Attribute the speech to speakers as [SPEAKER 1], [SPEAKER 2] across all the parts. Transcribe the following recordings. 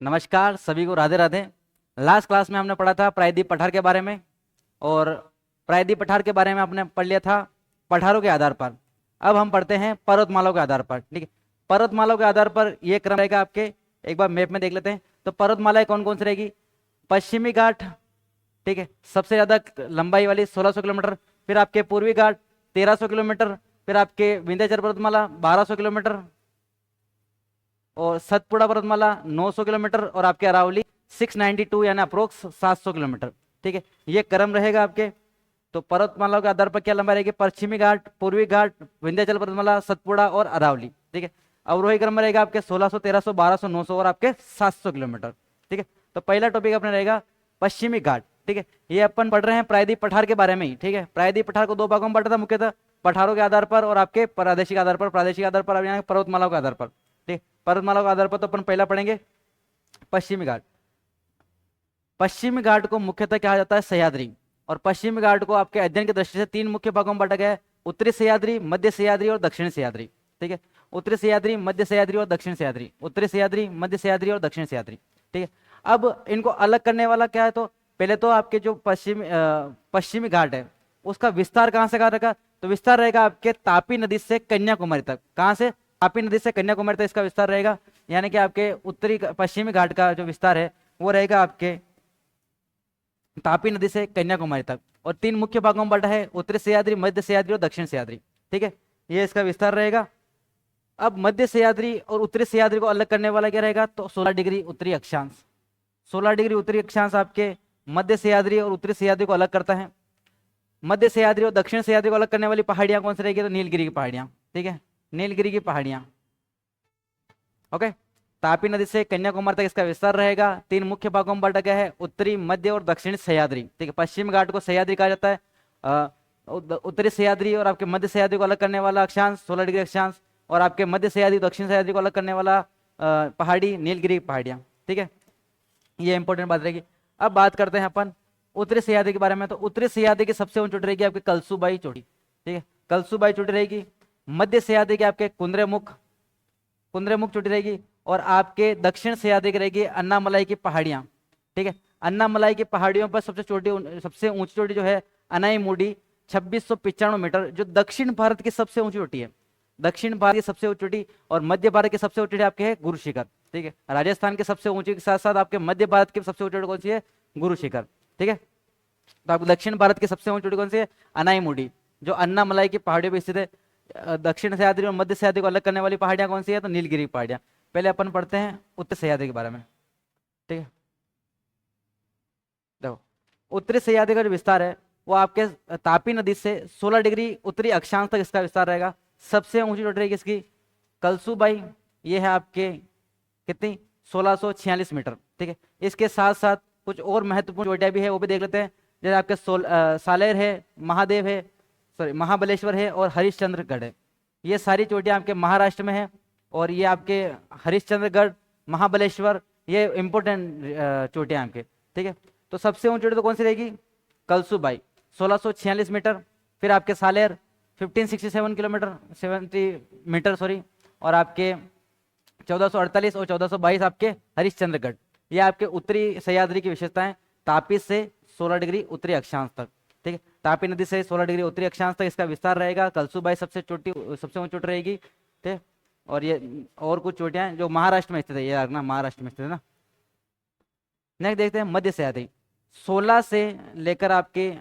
[SPEAKER 1] नमस्कार सभी को, राधे राधे। लास्ट क्लास में हमने पढ़ा था प्रायद्वीप पठार के बारे में, और प्रायद्वीप पठार के बारे में आपने पढ़ लिया था पठारों के आधार पर। अब हम पढ़ते हैं पर्वतमालाओं के आधार पर। ठीक है, पर्वतमालाओं के आधार पर ये क्रम रहेगा आपके। एक बार मैप में देख लेते हैं तो पर्वतमालाएं कौन कौन सी रहेगी। पश्चिमी घाट, ठीक है, सबसे ज्यादा लंबाई वाली 1600 किलोमीटर। फिर आपके पूर्वी घाट 1300 किलोमीटर। फिर आपके विंध्याचल पर्वतमाला 1200 किलोमीटर, और सतपुड़ा पर्वतमाला 900 किलोमीटर, और आपके अरावली 692 यानी अप्रोक्स 700 किलोमीटर। ठीक है, ये क्रम रहेगा आपके। तो पर्वतमालाओं के आधार पर क्या लंबाई रहेगी, पश्चिमी घाट, पूर्वी घाट, विंध्याचल पर्वतमाला, सतपुड़ा और अरावली। ठीक है, अवरोही क्रम में रहेगा आपके 1600, 1300, 1200, 900 और आपके 700 किलोमीटर। ठीक है, तो पहला टॉपिक अपना रहेगा पश्चिमी घाट। ठीक है, ये अपन पढ़ रहे हैं प्रायद्वीप पठार के बारे में ही। ठीक है, प्रायद्वीप पठार को दो भागों में बांटा था मुख्यतः, पठारों के आधार पर और आपके प्रादेशिक आधार पर। प्रादेशिक आधार पर अब यहाँ पर्वतमालाओं के आधार पर। ठीक, पर्वतमाला के आधार पर तो अपन पहला पढ़ेंगे पश्चिमी घाट। पश्चिमी घाट को मुख्यतः कहा जाता है सह्याद्री, और पश्चिमी घाट को आपके अध्ययन की दृष्टि से तीन मुख्य भागों में बांटा गया है, उत्तरी सह्याद्री, मध्य सह्याद्री और दक्षिण सह्याद्री। ठीक है, उत्तरी सह्याद्री, मध्य सह्याद्री और दक्षिण सह्याद्री, उत्तरी सह्याद्री, मध्य सह्याद्री और दक्षिण सह्याद्री। ठीक है, अब इनको अलग करने वाला क्या है, तो पहले तो आपके जो पश्चिमी घाट है उसका विस्तार कहाँ से कहाँ रहेगा, तो विस्तार रहेगा आपके तापी नदी से कन्याकुमारी तक। कहाँ से, तापी नदी से कन्याकुमारी तक इसका विस्तार रहेगा। यानी कि आपके उत्तरी पश्चिमी घाट का जो विस्तार है वो रहेगा आपके तापी नदी से कन्याकुमारी तक, और तीन मुख्य भागों में बांटा है, उत्तरी सह्याद्री, मध्य सह्याद्री और दक्षिण सह्याद्री। ठीक है, ये इसका विस्तार रहेगा। अब मध्य सह्याद्री और उत्तरी सह्याद्री को अलग करने वाला क्या रहेगा, तो 16 डिग्री उत्तरी अक्षांश। 16 डिग्री उत्तरी अक्षांश आपके मध्य सह्याद्री और उत्तरी सह्याद्री को अलग करता है। मध्य सह्याद्री और दक्षिण सह्याद्री को अलग करने वाली पहाड़ियां कौन सी रहेगी, तो नीलगिरी की पहाड़ियां। ठीक है, नीलगिरी की पहाड़ियां। ओके, तापी नदी से कन्याकुमारी तक इसका विस्तार रहेगा। तीन मुख्य भागों में बांटा गया है, उत्तरी, मध्य और दक्षिण सह्याद्री। ठीक है, पश्चिम घाट को सह्याद्री कहा जाता है। उत्तरी सह्याद्री और आपके मध्य सह्याद्री को अलग करने वाला अक्षांश 16 डिग्री अक्षांश, और आपके मध्य सह्याद्री, दक्षिण सह्याद्री को अलग करने वाला पहाड़ी नीलगिरी की पहाड़ियां। ठीक है, ये इंपॉर्टेंट बात रहेगी। अब बात करते हैं अपन उत्तरी सह्याद्री के बारे में। तो उत्तरी सह्याद्री की सबसे ऊंची चोटी रहेगी आपकी कलसुबाई चोटी। ठीक है, कलसुबाई चोटी रहेगी। मध्य सह्याद्री के आपके कुंद्रेमुख, कुंद्रेमुख चोटी रहेगी, और आपके दक्षिण सह्याद्री की रहेगी अन्नामलाई की पहाड़ियां। ठीक है, अन्नामलाई की पहाड़ियों पर सबसे ऊंची चोटी जो है अनाईमुडी 2695 मीटर, जो दक्षिण भारत की सबसे ऊंची चोटी है। दक्षिण भारत की सबसे ऊंची चोटी, और मध्य भारत की सबसे ऊंची चोटी आपके है गुरु शिखर। ठीक है, राजस्थान के सबसे ऊंची के साथ साथ आपके मध्य भारत की सबसे ऊंची चोटी कौन सी है, गुरु शिखर। ठीक है, तो आपको दक्षिण भारत की सबसे ऊंची चोटी कौन सी है, अनाईमुडी, जो अन्नामलाई की पहाड़ियों पर स्थित है। दक्षिण सह्याद्री और मध्य सह्याद्री को अलग करने वाली पहाड़ियां कौन सी है, तो नीलगिरी पहाड़ियां। पहले अपन पढ़ते हैं उत्तर सह्याद्री के बारे में। ठीक है, देखो उत्तरी सह्याद्री का जो विस्तार है वो आपके तापी नदी से 16 डिग्री उत्तरी अक्षांश तक इसका विस्तार रहेगा। सबसे ऊंची चोटी रहेगी इसकी कलसुबाई, ये है आपके कितनी 1646 मीटर। ठीक है, इसके साथ साथ कुछ और महत्वपूर्ण चोटियां भी है, वो भी देख लेते हैं। जैसे आपके सालेर है, महादेव है, सॉरी महाबलेश्वर है, और हरिश्चंद्रगढ़ है। ये सारी चोटियां आपके महाराष्ट्र में है, और ये आपके हरिश्चंद्रगढ़, महाबलेश्वर, ये इंपॉर्टेंट चोटियां आपके। ठीक है, तो सबसे ऊंची चोटी तो कौन सी रहेगी, कलसुबाई 1646 मीटर। फिर आपके सालेर 1567 किलोमीटर 70 मीटर सॉरी, और आपके 1448 और 1422 आपके हरिश्चंद्रगढ़। ये आपके उत्तरी सह्याद्री की विशेषताएं, तापी से 16 डिग्री उत्तरी अक्षांश तक। ठीक है, तापी नदी से 16 डिग्री उत्तरी अक्षांश तक इसका विस्तार रहेगा। कलसुबाई सबसे ऊंची चोटी रहेगी। ठीक है, और ये और कुछ चोटियां जो महाराष्ट्र में स्थित है, ये रखना महाराष्ट्र में स्थित है ना। नेक्स्ट देखते हैं मध्य सह्याद्री, 16 से लेकर आपके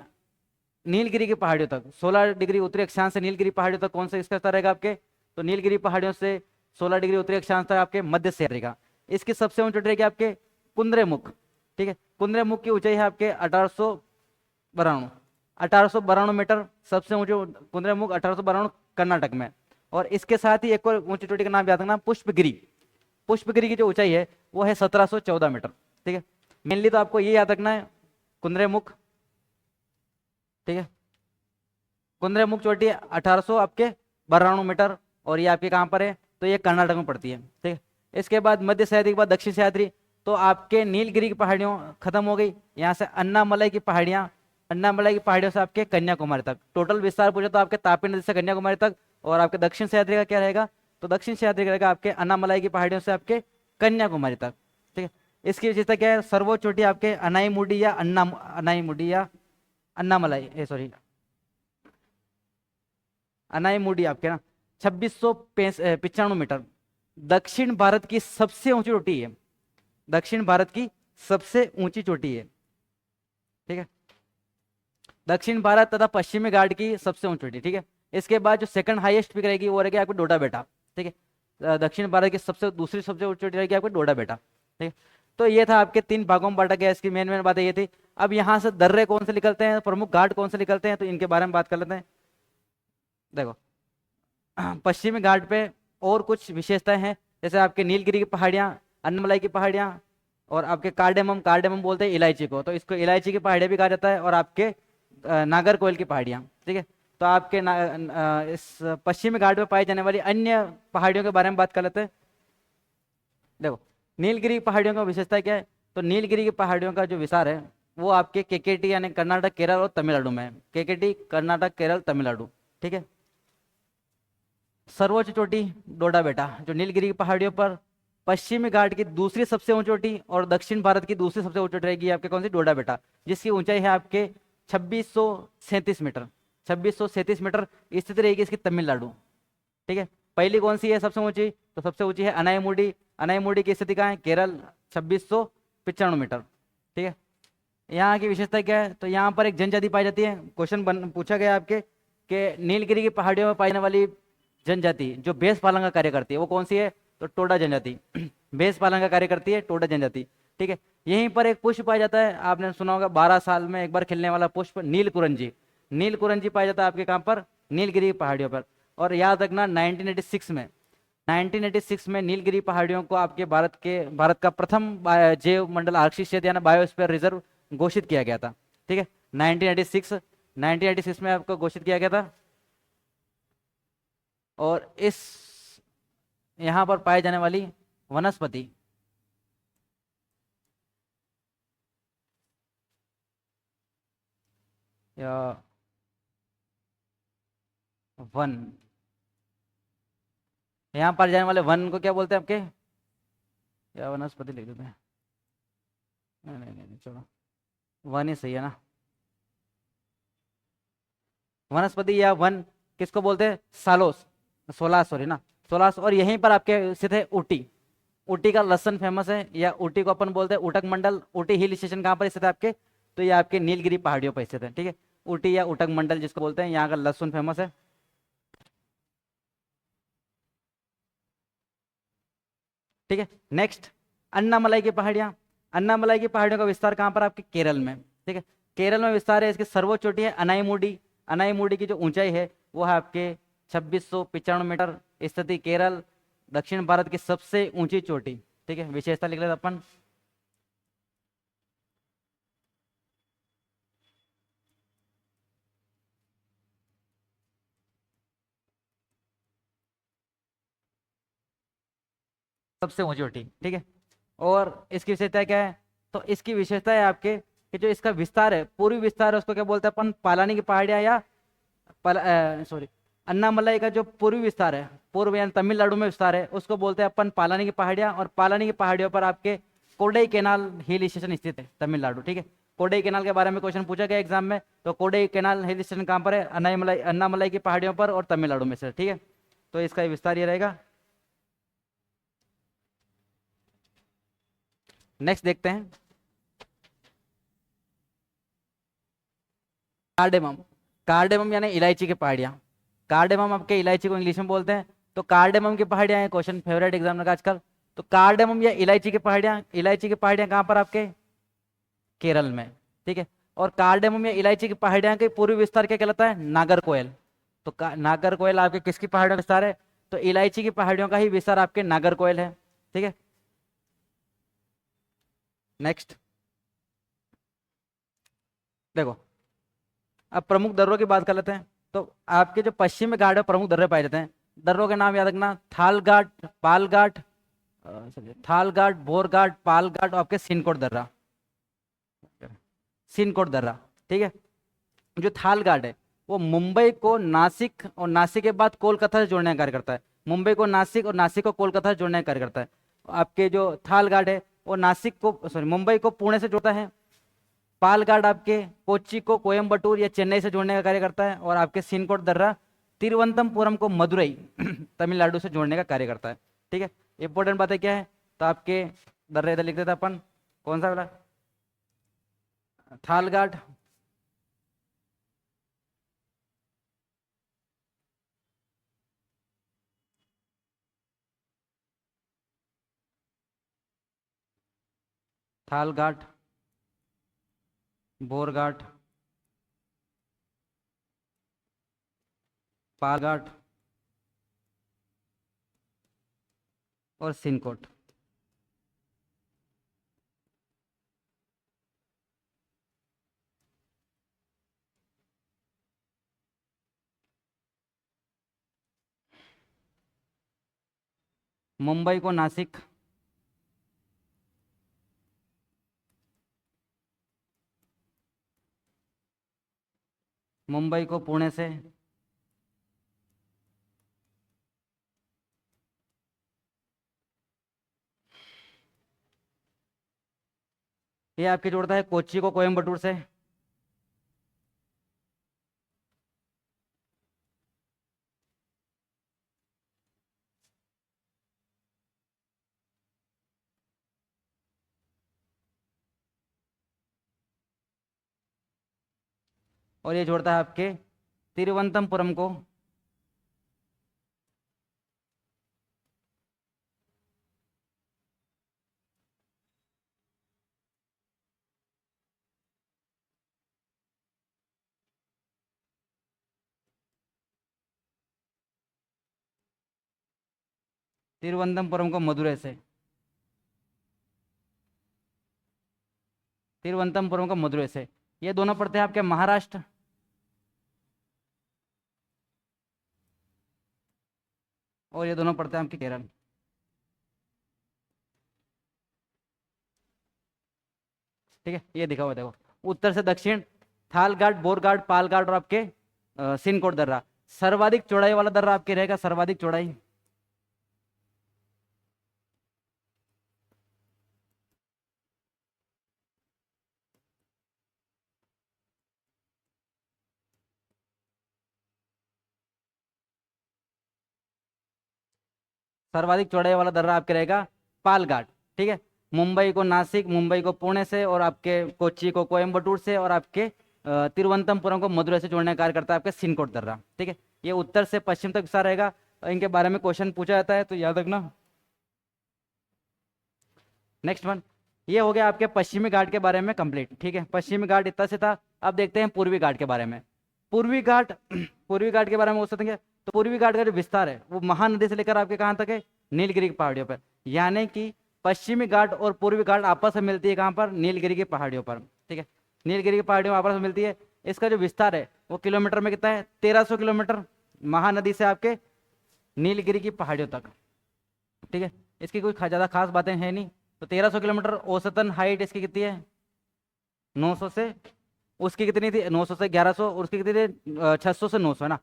[SPEAKER 1] नीलगिरी की पहाड़ियों तक, 16 डिग्री उत्तरी अक्षांश से नीलगिरी पहाड़ियों तक कौन सा इसका स्तर रहेगा आपके, तो नीलगिरी पहाड़ियों से 16 डिग्री उत्तरी अक्षांश तक आपके मध्य सह्याद्री का। इसकी सबसे ऊंची चोटी रहेगी आपके कुंद्रेमुख। ठीक है, कुंद्रेमुख की ऊंचाई है आपके 1892 मीटर। सबसे ऊंचे कुंद्रेमुख 1892 कर्नाटक में। और इसके साथ ही एक और ऊंची चोटी का नाम याद रखना, पुष्पगिरी। पुष्पगिरी की जो ऊंचाई है वो है 1714 मीटर। ठीक है, मेनली तो आपको ये याद रखना है कुंद्रेमुख। ठीक है, कुंद्रेमुख चोटी 1800 आपके 92 मीटर, और ये आपके कहाँ पर है, तो ये कर्नाटक में पड़ती है। ठीक है, इसके बाद मध्य सह्याद्री के बाद दक्षिण सह्याद्री, तो आपके नीलगिरी की पहाड़ियों खत्म हो गई। यहाँ से अन्नामलाई की पहाड़ियाँ, अन्नामलाई की पहाड़ियों से आपके कन्याकुमारी तक। टोटल विस्तार पूछे तो आपके तापी नदी से कन्याकुमारी तक। और आपके दक्षिण सह्याद्री का क्या रहेगा, तो दक्षिण सह्याद्री का रहेगा आपके अन्नामलाई की पहाड़ियों से आपके कन्याकुमारी तक। ठीक है, इसकी विशेषता क्या है? सर्वोच्च चोटी आपके अनाईमुडी या अनाईमुडी या अन्नामलाई, सॉरी अनाईमुडी आपके ना 2695 मीटर दक्षिण भारत की सबसे ऊंची चोटी है। दक्षिण भारत की सबसे ऊंची चोटी है, ठीक है। दक्षिण भारत तथा पश्चिमी घाट की सबसे ऊंची चोटी, ठीक है। इसके बाद जो सेकंड हाईएस्ट पिक रहेगी वो रहेगी आपको डोडा बेटा, ठीक है। दक्षिण भारत की दूसरी सबसे ऊंची चोटी रहेगी आपको डोडा बेटा, ठीक है। तो ये था आपके 3 भागों में बांटा गया। इसकी मेन मेन बातें ये थी। अब यहाँ से दर्रे कौन से निकलते हैं, प्रमुख घाट कौन से निकलते हैं, तो इनके बारे में बात कर लेते हैं। देखो पश्चिमी घाट पे और कुछ विशेषताएं हैं, जैसे आपके नीलगिरी की पहाड़ियाँ, अन्नमलाई की पहाड़ियाँ, और आपके कार्डेमम, कार्डेमम बोलते हैं इलायची को, तो इसको इलायची की पहाड़ियाँ भी कहा जाता है, और आपके नागरकोइल की पहाड़ियाँ, ठीक है। तो आपके इस पश्चिमी घाट में पाई जाने वाली अन्य पहाड़ियों के बारे में बात कर लेते हैं। देखो नीलगिरी पहाड़ियों का विशेषता क्या है, तो नीलगिरी की पहाड़ियों का जो विस्तार है वो आपके केकेटी यानी कर्नाटक, केरल और तमिलनाडु में है। केकेटी, कर्नाटक, केरल, तमिलनाडु, ठीक है। सर्वोच्च चोटी डोडा बेटा, जो नीलगिरी की पहाड़ियों पर पश्चिमी घाट की दूसरी सबसे ऊंची चोटी और दक्षिण भारत की दूसरी सबसे ऊंची चोटी रहेगी आपके कौन सी? डोडा बेटा, जिसकी ऊंचाई है आपके 2637 मीटर। 2637 मीटर स्थित रहेगी इसकी तमिलनाडु, ठीक है। पहली कौन सी है सबसे ऊंची? तो सबसे ऊंची है अनाईमुडी। अनाईमुडी की स्थिति कहाँ है? केरल, 2695 मीटर, ठीक है। यहाँ की विशेषता क्या है? तो यहाँ पर एक जनजाति पाई जाती है। क्वेश्चन पूछा गया आपके कि नीलगिरी की पहाड़ियों में पाई जाने वाली जनजाति जो भैंस पालन का कार्य करती है वो कौन सी है? तो टोडा जनजाति। भैंस पालन का कार्य करती है टोडा जनजाति, ठीक है। यहीं पर एक पुष्प पाया जाता है, आपने सुना होगा 12 साल में एक बार खिलने वाला पुष्प, नीलकुरंजी। नीलकुरंजी पाया जाता है आपके कहाँ पर? नीलगिरी पहाड़ियों पर। और याद रखना 1986 में नीलगिरी पहाड़ियों को आपके भारत का प्रथम जैव मंडल आरक्षित क्षेत्र यानी बायोस्फीयर रिजर्व घोषित किया गया था, ठीक है। 1986 में आपको घोषित किया गया था। और इस यहाँ पर पाई जाने वाली वनस्पति या वन, यहाँ पर जाने वाले वन को क्या बोलते हैं आपके? या वनस्पति लिख देते हैं? नहीं नहीं नहीं चलो, वन ही सही है ना। वनस्पति या वन किसको बोलते हैं? सालोस, सोलास, सॉरी ना, सोलास। और यहीं पर आपके स्थित है ऊटी। ऊटी का लहसन फेमस है, या ऊटी को अपन बोलते हैं ऊटक मंडल। ऊटी हिल स्टेशन कहाँ पर स्थित है आपके? तो ये आपके नीलगिरी पहाड़ियों पर स्थित है, ठीक है। ऊटी या ऊटक मंडल जिसको बोलते हैं, यहाँ का लहसुन फेमस है, ठीक है। नेक्स्ट अन्नामलाई की पहाड़ियाँ। अन्नामलाई की पहाड़ियों का विस्तार कहाँ पर? आपके केरल में, ठीक है। केरल में विस्तार है। इसकी सर्वोच्च चोटी है अनाईमुडी। अनाईमुडी की जो ऊंचाई है वो है आपके 2695 मीटर, स्थिति केरल, दक्षिण भारत की सबसे ऊंची चोटी, ठीक है। विशेषता लिख लेते अपन। सबसे ऊंची चोटी, ठीक है। और इसकी विशेषता क्या है? तो इसकी विशेषता है आपके कि जो इसका विस्तार है, पूर्वी विस्तार है, उसको क्या बोलते हैं अपन? पालानी की पहाड़ियाँ या सॉरी अन्नामलाई का जो पूर्वी विस्तार है, पूर्व यानी तमिलनाडु में विस्तार है, उसको बोलते हैं अपन पालानी की पहाड़ियाँ। और पालानी की पहाड़ियों पर आपके कोडई कैनाल हिल स्टेशन स्थित है, तमिलनाडु, ठीक है। कोडई कैनाल के बारे में क्वेश्चन पूछा गया एग्जाम में, तो कोडई कैनाल हिल स्टेशन कहाँ पर है? अन्नामलाई की पहाड़ियों पर और तमिलनाडु में से, ठीक है। तो इसका विस्तार ये रहेगा। नेक्स्ट देखते हैं कार्डेमम। कार्डेमम यानी इलायची की पहाड़ियाँ। कार्डेमम आपके इलायची को इंग्लिश में बोलते हैं। तो कार्डेमम की पहाड़ियाँ हैं, क्वेश्चन फेवरेट एग्जाम का आजकल। तो कार्डेमम या इलायची की पहाड़ियाँ, इलायची की पहाड़ियाँ कहाँ पर? आपके केरल में, ठीक है। और कार्डेमम या इलायची की पहाड़ियाँ के पूर्वी विस्तार क्या कहलाता है? नागरकोयल। तो नागरकोयल आपके किसकी पहाड़ियों का विस्तार है? तो इलायची की पहाड़ियों का ही विस्तार आपके नागरकोयल है, ठीक है। नेक्स्ट देखो, अब प्रमुख दर्रों की बात कर लेते हैं। तो आपके जो पश्चिमी घाट में प्रमुख दर्रे पाए जाते हैं, दर्रों के नाम याद रखना, थाल घाट, पाल घाट, थाल घाट, बोर घाट, पाल घाट और आपके सिनकोट दर्रा, सिनकोट दर्रा, ठीक है। जो थाल घाट है वो मुंबई को नासिक और नासिक के बाद कोलकाता से जोड़ने का कार्य करता है। मुंबई को नासिक और नासिक को कोलकाता से जोड़ने का कार्य करता है। आपके जो थाल घाट है वो नासिक को सॉरी मुंबई को पुणे से जोड़ता है। पालघाट आपके कोच्चि को कोयम्बटूर या चेन्नई से जोड़ने का कार्य करता है। और आपके सिनकोट दर्रा तिरुवनंतपुरम को मदुरई तमिलनाडु से जोड़ने का कार्य करता है। ठीक है, इंपॉर्टेंट बातें क्या है, तो आपके दर्रे इधर लिख देते अपन, कौन सा वाला, थालघाट, थालघाट, बोरघाट, पालघाट और सिनकोट। मुंबई को नासिक, मुंबई को पुणे से, ये आपके जोड़ता है कोच्चि को कोयम्बटूर से, और ये जोड़ता है आपके तिरुवनंतपुरम को मदुरई से, तिरुवनंतपुरम को मदुरई से। ये दोनों पड़ते हैं आपके महाराष्ट्र, और ये दोनों पड़ते हैं आपके केरल। ठीक है, ये दिखा हुआ देखो, उत्तर से दक्षिण थालघाट, बोरघाट, पालघाट और आपके सिनकोट दर्रा। सर्वाधिक चौड़ाई वाला दर्रा आपके रहेगा, सर्वाधिक चौड़ाई, सर्वाधिक चौड़ाई वाला दर्रा आपके रहेगा पालघाट। ठीक है, मुंबई को नासिक, मुंबई को पुणे से, और आपके कोच्चि को कोयम्बटूर से, और आपके तिरुवनंतपुरम को मदुरई से जोड़ने का कार्य करता है आपके सिनकोट दर्रा। ठीक है, ये उत्तर से पश्चिम तक विस्तार रहेगा। इनके बारे में क्वेश्चन पूछा जाता है तो याद रखना। नेक्स्ट वन, ये हो गया आपके पश्चिमी घाट के बारे में कंप्लीट। ठीक है, पश्चिमी घाट इतना से था। अब देखते हैं पूर्वी घाट के बारे में। पूर्वी घाट पूर्वी घाट के बारे में वो सोचेंगे तो पूर्वी घाट का जो विस्तार है वो महानदी से लेकर आपके कहाँ तक है, नीलगिरी की पहाड़ियों पर। यानी कि पश्चिमी घाट और पूर्वी घाट आपस में मिलती है कहाँ पर, नीलगिरी की पहाड़ियों पर। ठीक है, नीलगिरी की पहाड़ियों में आपस में मिलती है। इसका जो विस्तार है वो किलोमीटर में कितना है, 1300 किलोमीटर, महानदी से आपके नीलगिरी की पहाड़ियों तक। ठीक है, इसकी कोई ज़्यादा खास बातें हैं नहीं। तो 1300 किलोमीटर, औसतन हाइट इसकी कितनी है, 900 से, उसकी कितनी थी 900 से 1100, और उसकी कितनी थी 600 से 900 है ना।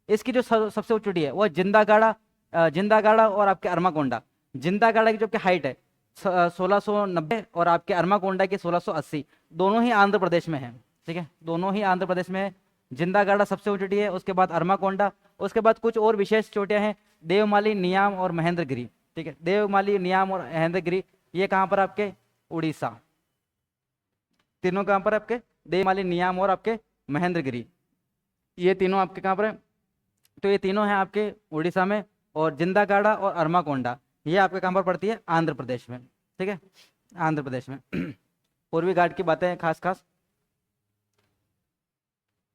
[SPEAKER 1] इसकी जो सबसे ऊंची चोटी है वो जिंदागाड़ा और आपके अरमाकोंडा। जिंदागाड़ा की जो आपकी हाइट है 1690, और आपके अरमाकोंडा की 1680, दोनों ही आंध्र प्रदेश में है। ठीक है, दोनों ही आंध्र प्रदेश में है। जिंदागाड़ा सबसे ऊंची चोटी है, उसके बाद अरमाकोंडा, उसके बाद कुछ और विशेष चोटियां हैं, देवमाली, नियाम और महेंद्रगिरी। ठीक है, देवमाली, नियाम और महेंद्रगिरी, ये कहाँ पर आपके, उड़ीसा। तीनों कहाँ पर आपके, देवमाली, नियाम और आपके महेंद्रगिरी, ये तीनों आपके कहाँ पर है, तो ये तीनों हैं आपके उड़ीसा में। और जिंदागाड़ा और अरमाकोंडा ये आपके कहाँ पर पड़ती है, आंध्र प्रदेश में। ठीक है, आंध्र प्रदेश में। पूर्वी घाट की बातें हैं खास खास।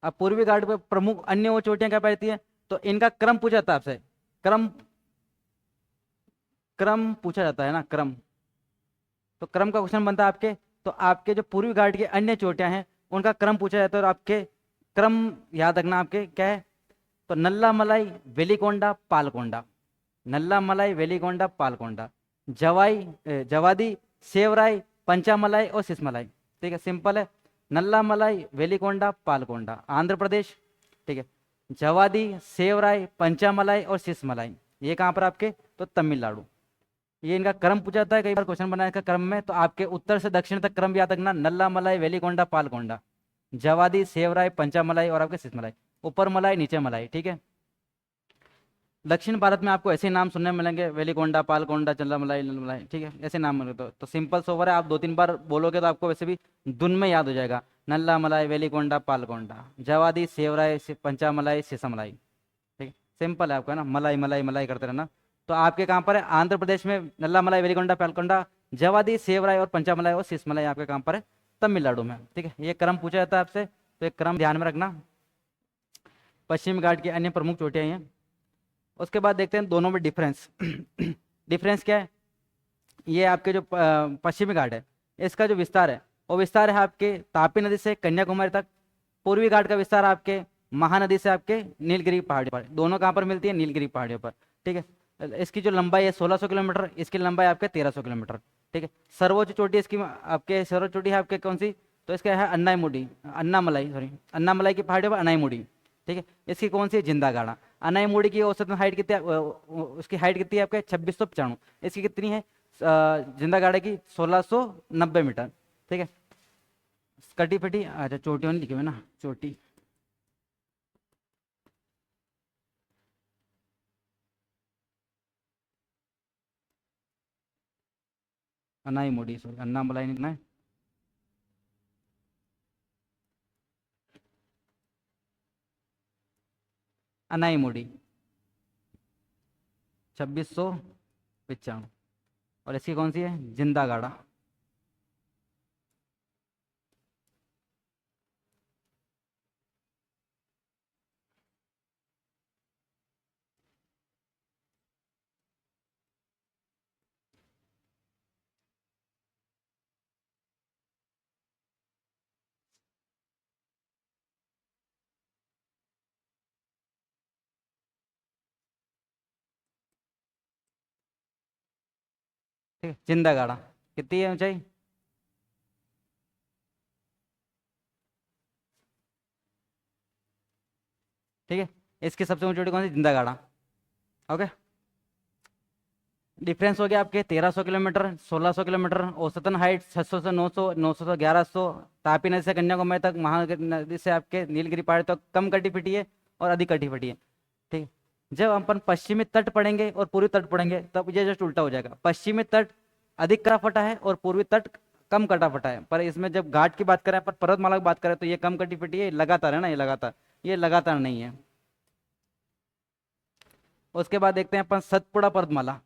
[SPEAKER 1] अब पूर्वी घाट पे प्रमुख अन्य वो चोटियां क्या पड़ती है, तो इनका क्रम पूछा जाता है आपसे, क्रम क्रम पूछा जाता है ना, क्रम। तो क्रम का क्वेश्चन बनता है आपके, तो आपके जो पूर्वी घाट की अन्य चोटियां हैं उनका क्रम पूछा जाता है, और आपके क्रम याद रखना आपके क्या है, तो नल्ला मलाई, वेलिकोंडा, पालकोंडा, नल्ला मलाई, वेलिकोंडा, पालकोंडा, जवादी, सेवराई, पंचामलाई और सिसमलाई। ठीक है, सिंपल है, नल्ला मलाई, वेलिकोंडा, पालकोंडा आंध्र प्रदेश। ठीक है, जवादी, सेवराई, पंचामलाई और सिसमलाई ये कहाँ पर आपके, तो तमिलनाडु। ये इनका क्रम पूछा जाता है, कई बार क्वेश्चन बना है इसका क्रम में, तो आपके उत्तर से दक्षिण तक क्रम याद रखना। नल्ला मलाई, वेलिकोंडा, पालकोंडा, जवादी, सेवराय, पंचामलाई और आपके सिसमलाई। ऊपर मलाई नीचे मलाई, ठीक है। दक्षिण भारत में आपको ऐसे नाम सुनने में मिलेंगे, वेलिकोंडा, पालकोंडा, चंद्रा मलाई, मलाई, ठीक है, ऐसे नाम मिले। तो सिंपल सोवर है, आप 2-3 बार बोलोगे तो आपको वैसे भी धुन में याद हो जाएगा। नल्ला मलाई, वेलिकोंडा, पालकोंडा, जवादी, सेवराय, पंचामलाई, सिसमलाई, ठीक है। सिंपल है आपका ना, मलाई मलाई मलाई करते रहना। तो आपके कहाँ पर है, आंध्र प्रदेश में नल्ला मलाई, वेलिकोंडा, पालकोंडा, जवादी, सेवराय और पंचामलाई और सिसमलाई आपके कहाँ पर है, तमिलनाडु में, ठीक है। ये क्रम पूछा जाता है आपसे, तो एक क्रम ध्यान में रखना। पश्चिम घाट की अन्य प्रमुख चोटियां हैं। उसके बाद देखते हैं दोनों में डिफरेंस। डिफरेंस क्या है, ये आपके जो पश्चिमी घाट है, इसका जो विस्तार है वो विस्तार है आपके तापी नदी से कन्याकुमारी तक। पूर्वी घाट का विस्तार आपके महानदी से आपके नीलगिरी पहाड़ी पर, दोनों कहाँ पर मिलती है, नीलगिरी पहाड़ियों पर, ठीक है। इसकी जो लंबाई है 1600 किलोमीटर, इसकी लंबाई आपके 1300 किलोमीटर, ठीक है। सर्वोच्च चोटी इसकी आपके, सर्वोच्च चोटी है आपके कौन सी, तो इसका है अन्नाईमुडी, अन्नामलाई, सॉरी, अन्नामलाई की पहाड़ियों पर अनाईमुडी, ठीक है। इसकी कौन सी है, जिंदागाड़ा। अनाईमुड़ी की औसतन हाइट कितनी उसकी हाइट कितनी है आपके 2695। इसकी कितनी है जिंदागाड़ा की 1690 मीटर, ठीक है। कटी फटी, अच्छा चोटियों नहीं लिखे हुए ना, चोटी, अनाईमुड़ी, सॉरी, अन्नामलाई लिखना है। अनाईमुड़ी 2695, और इसकी कौन सी है, जिंदागाड़ा। ठीक है, जिंदागाड़ा कितनी है ऊंचाई, ठीक है। इसकी सबसे ऊंची चोटी कौन सी, जिंदागाड़ा, ओके। डिफरेंस हो गया आपके 1300 किलोमीटर, 1600 किलोमीटर। औसतन हाइट 600 से 900, 900 से 1100। तापी नदी से कन्याकुमारी तक, महानदी से आपके नीलगिरी पहाड़ी तक कम कटी फिटी है और अधिक कटी फिटी है, ठीक है। जब अपन पश्चिमी तट पढ़ेंगे और पूर्वी तट पढ़ेंगे तब ये जस्ट उल्टा हो जाएगा। पश्चिमी तट अधिक कटा फटा है और पूर्वी तट कम कटा फटा है। पर इसमें जब घाट की बात करें, पर पर्वतमाला की बात करें, तो ये कम कटी फिटी है, लगातार है ना, ये लगातार नहीं है। उसके बाद देखते हैं अपन सतपुड़ा पर्वतमाला।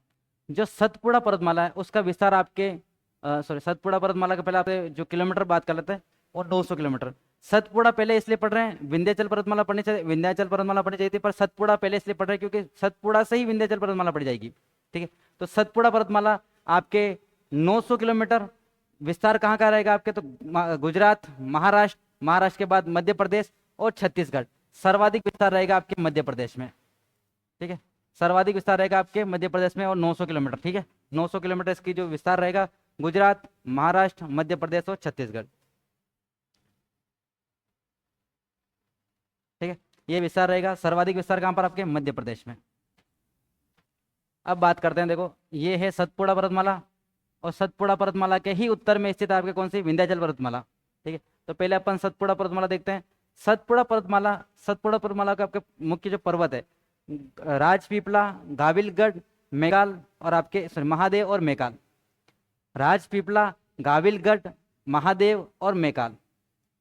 [SPEAKER 1] जो सतपुड़ा पर्वतमाला है उसका विस्तार आपके, सॉरी, सतपुड़ा पर्वतमाला के पहले आपके जो किलोमीटर बात कर लेते हैं, वो 900 किलोमीटर। सतपुड़ा पहले इसलिए पढ़ रहे हैं, विंध्याचल पर्वतमाला पढ़नी चाहिए, विंध्याचल पर्वतमाला पढ़नी चाहिए थी, पर सतपुड़ा पहले इसलिए पढ़ रहे हैं क्योंकि सतपुड़ा से ही विंध्याचल पर्वतमाला पड़ जाएगी, ठीक है। तो सतपुड़ा पर्वतमाला आपके 900 किलोमीटर। विस्तार कहाँ का रहेगा आपके, तो गुजरात, महाराष्ट्र, महाराष्ट्र के बाद मध्य प्रदेश और छत्तीसगढ़। सर्वाधिक विस्तार रहेगा आपके मध्य प्रदेश में, ठीक है। सर्वाधिक विस्तार रहेगा आपके मध्य प्रदेश में और 900 किलोमीटर, ठीक है। 900 किलोमीटर इसकी जो विस्तार रहेगा, गुजरात, महाराष्ट्र, मध्य प्रदेश और छत्तीसगढ़, ठीक है। ये विस्तार रहेगा। सर्वाधिक विस्तार कहाँ पर, आपके मध्य प्रदेश में। अब बात करते हैं, देखो ये है सतपुड़ा पर्वतमाला, और सतपुड़ा पर्वतमाला के ही उत्तर में स्थित आपके कौन सी, विंध्याचल पर्वतमाला, ठीक है। तो पहले अपन सतपुड़ा पर्वतमाला देखते हैं। सतपुड़ा पर्वतमाला का आपके मुख्य जो पर्वत है, राजपीपला, गाविलगढ़, मेकाल और आपके, सॉरी, महादेव और मेकाल। राजपीपला, गाविलगढ़, महादेव और मेकाल,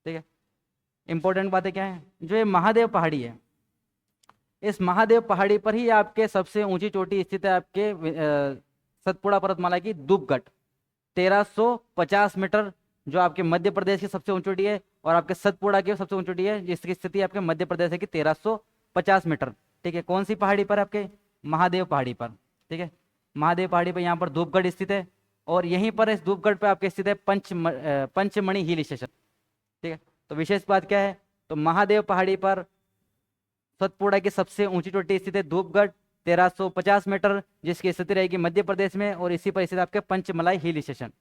[SPEAKER 1] ठीक है। इंपॉर्टेंट बातें क्या है, जो ये महादेव पहाड़ी है, इस महादेव पहाड़ी पर ही आपके सबसे ऊंची चोटी स्थित है, आपके सतपुड़ा पर्वतमाला की दुबगढ़, 1350 मीटर, जो आपके मध्य प्रदेश की सबसे ऊंची चोटी है, और आपके सतपुड़ा की सबसे ऊंची चोटी है, जिसकी स्थिति आपके मध्य प्रदेश है की 1350 मीटर, ठीक है। कौन सी पहाड़ी पर, आपके महादेव पहाड़ी पर, ठीक है। महादेव पहाड़ी पर यहाँ पर धूपगढ़ स्थित है, और यहीं पर इस धूपगढ़ पर आपके स्थित है पंचमणि हिल स्टेशन, ठीक है। तो विशेष बात क्या है, तो महादेव पहाड़ी पर सतपुड़ा की सबसे ऊंची चोटी स्थित है धूपगढ़, 1350 मीटर, जिसकी स्थिति रहेगी मध्य प्रदेश में, और इसी पर स्थित आपके पंचमलाई हिल स्टेशन।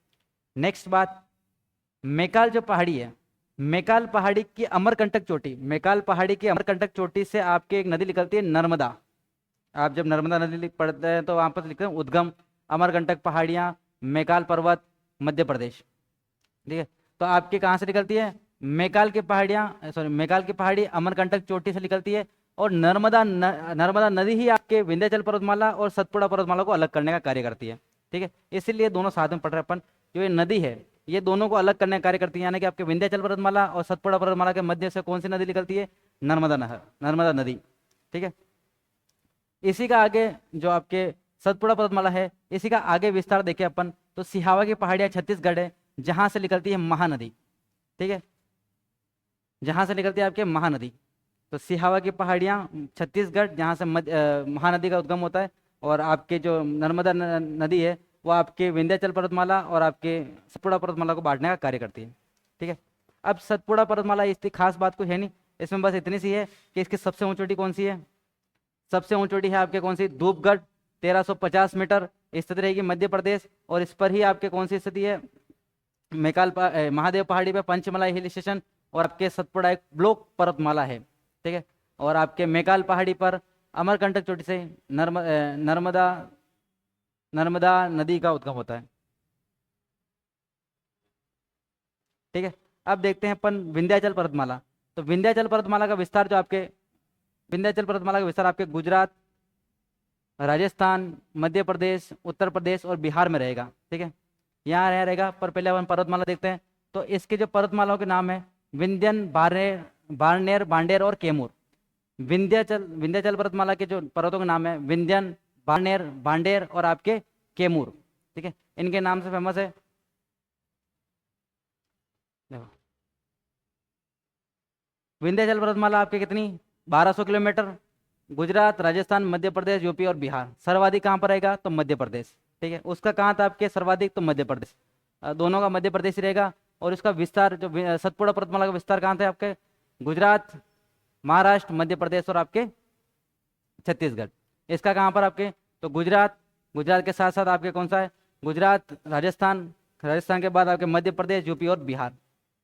[SPEAKER 1] नेक्स्ट बात, मेकाल जो पहाड़ी है, मेकाल पहाड़ी की अमरकंटक चोटी, मेकाल पहाड़ी की अमरकंटक चोटी से आपके एक नदी निकलती है, नर्मदा। आप जब नर्मदा नदी पढ़ते हैं तो वहां पर लिखते हैं उद्गम, अमरकंटक पहाड़ियाँ, मैकाल पर्वत, मध्य प्रदेश। ठीक है, तो आपके कहाँ से निकलती है? मैकाल की पहाड़ियाँ, सॉरी मैकाल की पहाड़ी अमरकंटक चोटी से निकलती है, और नर्मदा नदी ही आपके विंध्याचल पर्वतमाला और सतपुड़ा पर्वतमाला को अलग करने का कार्य करती है। ठीक है, इसीलिए दोनों साथ में पढ़ रहे हैं अपन। जो ये नदी है ये दोनों को अलग करने का कार्य करती है, यानी कि आपके विंध्याचल पर्वतमाला और सतपुड़ा पर्वतमाला के मध्य से कौन सी नदी निकलती है? नर्मदा नदी। ठीक है, इसी का आगे जो आपके सतपुड़ा पर्वतमाला है, इसी का आगे विस्तार देखें अपन तो सिहावा की पहाड़ियाँ छत्तीसगढ़ है, जहां से निकलती है महानदी। ठीक है, जहां से निकलती है आपके महानदी, तो सिहावा की पहाड़ियाँ छत्तीसगढ़, जहाँ से महानदी का उद्गम होता है, और आपके जो नर्मदा नदी है वो आपके विंध्याचल पर्वतमाला और आपके सतपुड़ा पर्वतमाला को बांटने का कार्य करती है। ठीक है, अब सतपुड़ा पर्वतमाला इतनी खास बात कुछ है नहीं, इसमें बस इतनी सी है कि इसकी सबसे ऊंची चोटी कौन सी है? सबसे ऊंची चोटी है आपके कौन सी? धूपगढ़, 1350 मीटर स्थित रहेगी मध्य प्रदेश, और इस पर ही आपके कौन सी स्थिति है? महादेव पहाड़ी पे पंचमलाई हिल स्टेशन, और आपके सतपुड़ा एक ब्लॉक पर्वतमाला है। ठीक है, और आपके मैकाल पहाड़ी पर अमरकंटक चोटी से नर्मदा नर्मदा नदी का उद्गम होता है। ठीक है, अब देखते हैं अपन विंध्याचल पर्वतमाला। तो विंध्याचल पर्वतमाला का विस्तार जो आपके विंध्याचल पर्वतमाला का विस्तार आपके गुजरात, राजस्थान, मध्य प्रदेश, उत्तर प्रदेश और बिहार में रहेगा। ठीक है, यहाँ रहेगा, पर पहले अपन पर्वतमाला देखते हैं। तो इसके जो पर्वतमालाओं के नाम है विंध्यन, बारनेर, बांडेर और कैमूर। विंध्याचल पर्वतमाला के जो पर्वतों के नाम है विंध्यन, बारनेर, बांडेर और आपके कैमूर। ठीक है, इनके नाम से फेमस है। देखो, विंध्याचल पर्वतमाला आपके कितनी? 1200 किलोमीटर। गुजरात, राजस्थान, मध्य प्रदेश, यूपी और बिहार। सर्वाधिक कहाँ पर रहेगा? तो मध्य प्रदेश। ठीक है, उसका कहाँ था आपके सर्वाधिक? तो मध्य प्रदेश। दोनों का मध्य प्रदेश ही रहेगा। और इसका विस्तार जो सतपुड़ा पर्वतमाला का विस्तार कहाँ था आपके? गुजरात, महाराष्ट्र, मध्य प्रदेश और आपके छत्तीसगढ़। इसका कहाँ पर आपके? तो गुजरात, गुजरात के साथ साथ आपके कौन सा है? गुजरात, राजस्थान, राजस्थान के बाद आपके मध्य प्रदेश, यूपी और बिहार।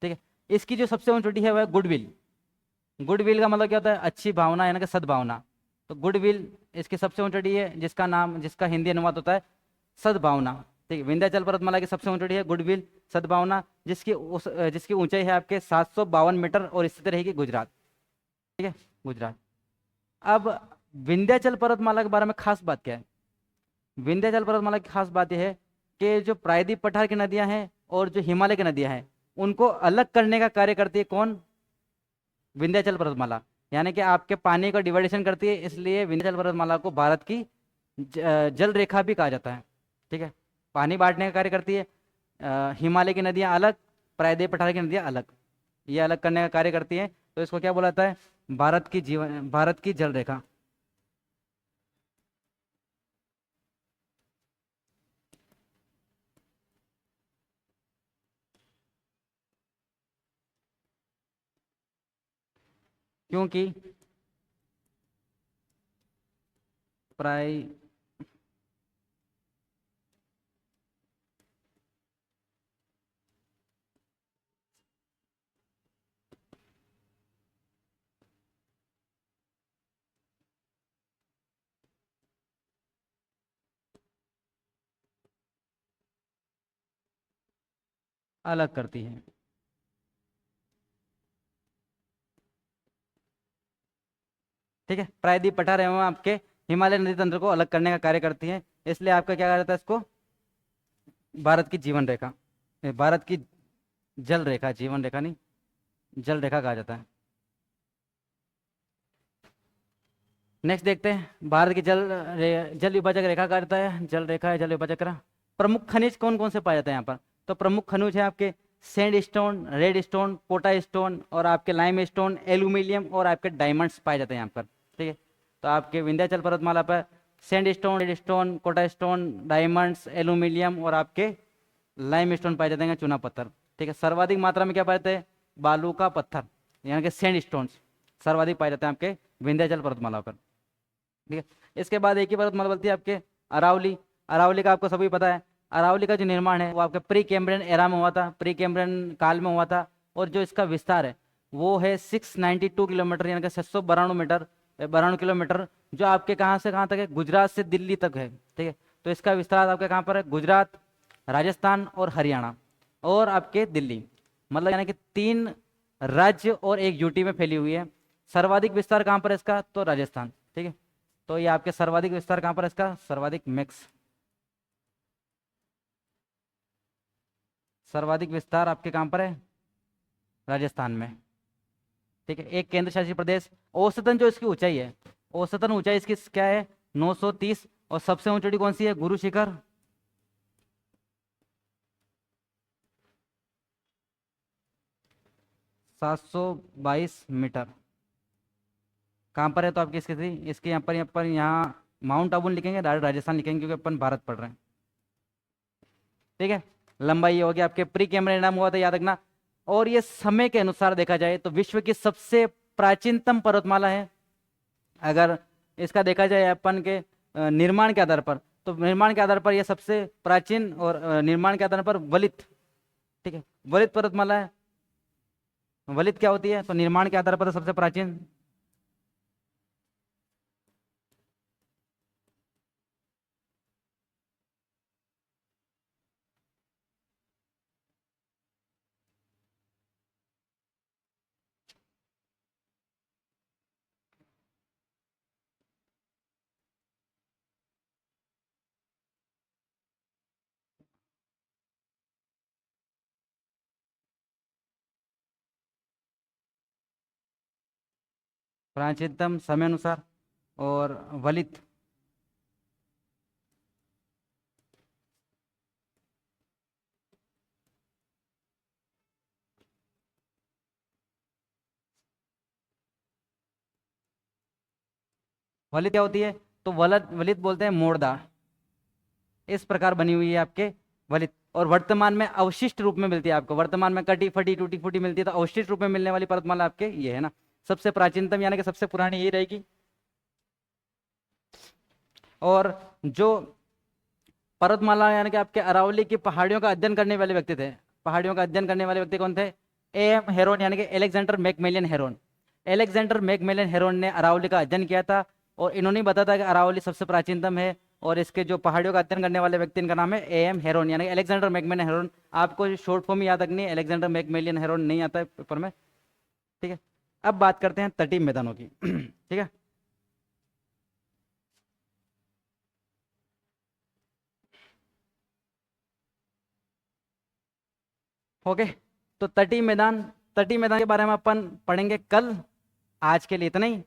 [SPEAKER 1] ठीक है, इसकी जो सबसे ऊंची चोटी है वह है गुडविल। गुडविल का मतलब क्या होता है? अच्छी भावना, यानी कि सद्भावना। तो गुडविल इसकी सबसे ऊंची चोटी है, जिसका हिंदी अनुवाद होता है सद्भावना। ठीक है, विंध्याचल पर्वतमाला की सबसे ऊंची चोटी है गुडविल, सद्भावना, जिसकी ऊंचाई है आपके 752 मीटर और स्थित रहेगी गुजरात। ठीक है, गुजरात। अब विंध्याचल पर्वतमाला के बारे में खास बात क्या है? विंध्याचल पर्वतमाला की खास बात यह है कि जो प्रायद्वीप पठार की नदियां हैं और जो हिमालय की नदियां हैं उनको अलग करने का कार्य करती है कौन? विंध्याचल पर्वतमाला। यानी कि आपके पानी का डिवाइडेशन करती है, इसलिए विंध्याचल पर्वतमाला को भारत की जल रेखा भी कहा जाता है। ठीक है, पानी बांटने का कार्य करती है। हिमालय की नदियां अलग, प्रायद्वीप पठार की नदियां अलग, ये अलग करने का कार्य करती है। तो इसको क्या बोला जाता है? भारत की जल रेखा। क्योंकि प्राय अलग करती है। ठीक है, प्रायद्वीप पठार एवं आपके हिमालय नदी तंत्र को अलग करने का कार्य करती है, इसलिए आपका क्या कहा जाता है इसको? भारत की जीवन रेखा, भारत की जल रेखा, जीवन रेखा नहीं, जल रेखा कहा जाता है। नेक्स्ट देखते हैं भारत की जल विभाजक रेखा कहा जाता है, जल रेखा है, जल विभाजक रेखा। प्रमुख खनिज कौन कौन से पाए जाते हैं यहाँ पर? तो प्रमुख खनिज है आपके सैंड स्टोन, रेड स्टोन, पोटा स्टोन और आपके लाइम स्टोन, एल्यूमिनियम और आपके डायमंड्स पाए जाते हैं यहाँ पर। ठीक है, तो आपके विंध्याचल पर्वतमाला पर sand stone, red stone, Kota stone, diamonds, aluminium और आपके लाइम स्टोन पाए जाते हैं, चूना पत्थर। ठीक है, सर्वाधिक मात्रा में क्या पाए जाते हैं? बालू का पत्थर, यानी कि सैंड स्टोन्स सर्वाधिक पाए जाते हैं आपके विंध्याचल पर्वतमाला पर। ठीक है, इसके बाद एक ही पर्वतमाला बोलती है आपके अरावली। अरावली का आपको सभी पता है। अरावली का जो निर्माण है वो आपके प्री कैम्ब्रियन एरा में हुआ था, प्री कैम्ब्रियन काल में हुआ था, और जो इसका विस्तार है वो है 692 किलोमीटर, यानी कि 692 किलोमीटर, जो आपके कहाँ से कहाँ तक है? गुजरात से दिल्ली तक है। ठीक है, तो इसका विस्तार आपके कहाँ पर है, गुजरात, राजस्थान और हरियाणा और आपके दिल्ली, मतलब यानी कि 3 राज्य और एक यूटी में फैली हुई है। सर्वाधिक विस्तार कहाँ पर है इसका, तो राजस्थान। ठीक है, तो ये आपके सर्वाधिक विस्तार कहाँ पर है इसका, सर्वाधिक मैक्स, सर्वाधिक विस्तार आपके कहाँ पर है, राजस्थान में। ठीक है, एक केंद्र शासित प्रदेश, औसतन जो इसकी ऊंचाई है, औसतन ऊंचाई इसकी क्या है, 930, और सबसे ऊंची चोटी कौन सी है, गुरु शिखर, 722 मीटर। कहाँ पर है, तो आपकी इसकी इसके यहाँ माउंट आबू लिखेंगे, राजस्थान लिखेंगे क्योंकि अपन भारत पढ़ रहे हैं। ठीक है, लंबाई ये हो गया, आपके प्री कैमरा इनाम हुआ था, याद रखना। और ये समय के अनुसार देखा जाए तो विश्व की सबसे प्राचीनतम पर्वतमाला है। अगर इसका देखा जाए अपन के निर्माण के आधार पर, तो निर्माण के आधार पर यह सबसे प्राचीन, और निर्माण के आधार पर वलित, ठीक है, वलित पर्वतमाला है। वलित क्या होती है, तो निर्माण के आधार पर सबसे प्राचीन। प्राचीनतम समय अनुसार, और वलित, वलित क्या होती है, तो वलित वलित बोलते हैं मोड़दा, इस प्रकार बनी हुई है आपके वलित। और वर्तमान में अवशिष्ट रूप में मिलती है आपको, वर्तमान में कटी फटी टूटी फूटी मिलती है, तो अवशिष्ट रूप में मिलने वाली पर्वतमाला आपके ये है ना, सबसे प्राचीनतम यानी कि सबसे पुरानी यही रहेगी। और जो पर्वतमाला यानी कि आपके अरावली की पहाड़ियों का अध्ययन करने वाले व्यक्ति थे, पहाड़ियों का अध्ययन करने वाले व्यक्ति कौन थे, एम हेरोन यानी कि Alexander McMillan Heron. Alexander McMillan Heron ने अरावली का अध्ययन किया था, और इन्होंने बताया था कि अरावली सबसे प्राचीनतम है। और इसके जो पहाड़ियों का अध्ययन करने वाले व्यक्ति, इनका नाम है ए एम हेरोन यानी कि एलेक्जेंडर मैकमिलियन हेरोन। आपको शॉर्ट फॉर्म याद रखनी है, एलेक्जेंडर मैकमिलियन हेरोन नहीं आता है पेपर में। ठीक है, अब बात करते हैं तटीय मैदानों की। ठीक है, ओके। तो तटीय मैदान के बारे में अपन पढ़ेंगे कल। आज के लिए इतना ही।